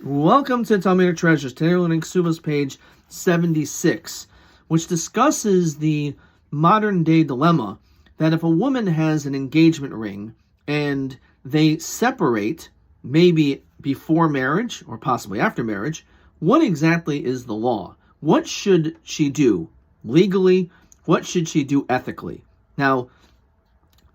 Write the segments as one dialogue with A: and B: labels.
A: Welcome to Talmudic Treasures. Today we're learning Ketubot page 76, which discusses the modern day dilemma that if a woman has an engagement ring and they separate, maybe before marriage or possibly after marriage, what exactly is the law? What should she do legally? What should she do ethically? Now,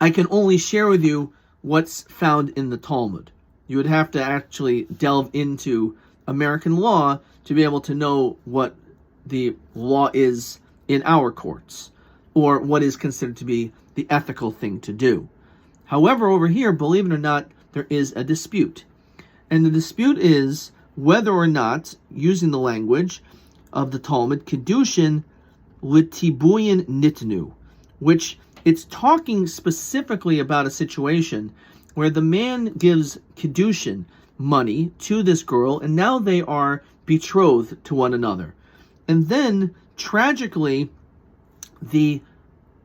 A: I can only share with you what's found in the Talmud. You would have to actually delve into American law to be able to know what the law is in our courts, or what is considered to be the ethical thing to do. However, over here, believe it or not, there is a dispute. And the dispute is whether or not, using the language of the Talmud, Kedushin litibuyin nitnu, which it's talking specifically about a situation where the man gives Kedushin money to this girl, and now they are betrothed to one another. And then, tragically, the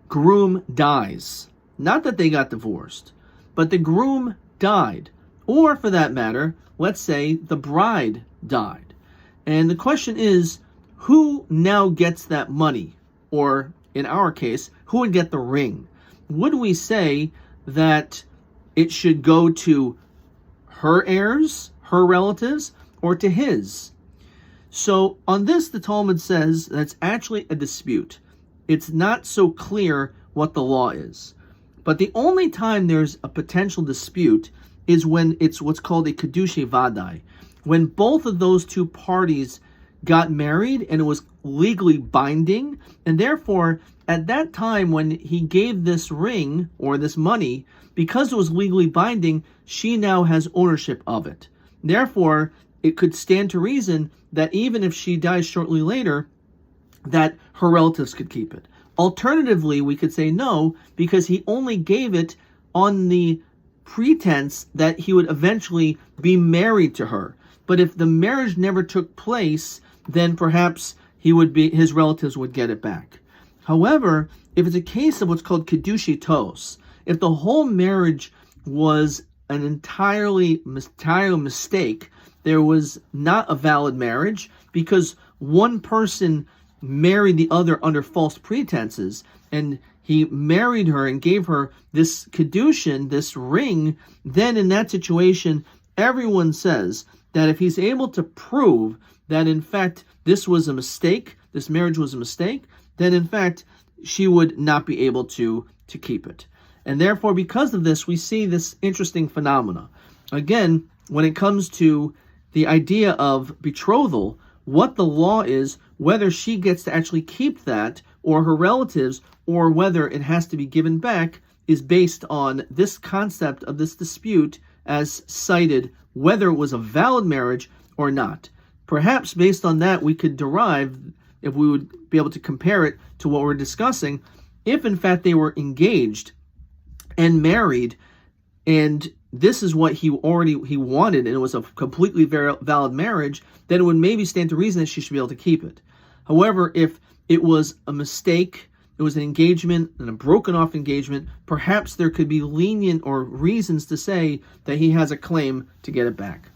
A: groom dies. Not that they got divorced, but the groom died. Or, for that matter, let's say the bride died. And the question is, who now gets that money? Or, in our case, who would get the ring? Would we say that it should go to her heirs, her relatives, or to his? So on this, the Talmud says that's actually a dispute. It's not so clear what the law is. But the only time there's a potential dispute is when it's what's called a Kedusha Vadai, when both of those two parties got married and it was legally binding, and therefore at that time when he gave this ring or this money, because it was legally binding, she now has ownership of it. Therefore, it could stand to reason that even if she dies shortly later, that her relatives could keep it. Alternatively, we could say no, because he only gave it on the pretense that he would eventually be married to her. But if the marriage never took place, then perhaps his relatives would get it back. However, if it's a case of what's called Kedushi Tos, if the whole marriage was an entirely mistake, there was not a valid marriage because one person married the other under false pretenses, and he married her and gave her this kedushin, this ring, then in that situation, everyone says that if he's able to prove that in fact this was a mistake, this marriage was a mistake, then in fact she would not be able to keep it. And therefore, because of this, we see this interesting phenomena. Again, when it comes to the idea of betrothal, what the law is, whether she gets to actually keep that, or her relatives, or whether it has to be given back, is based on this concept of this dispute as cited, whether it was a valid marriage or not. Perhaps based on that, we could derive, if we would be able to compare it to what we're discussing, if in fact they were engaged and married, and this is what he wanted, and it was a completely valid marriage, then it would maybe stand to reason that she should be able to keep it. However, if it was a mistake, it was an engagement and a broken off engagement, perhaps there could be lenient or reasons to say that he has a claim to get it back.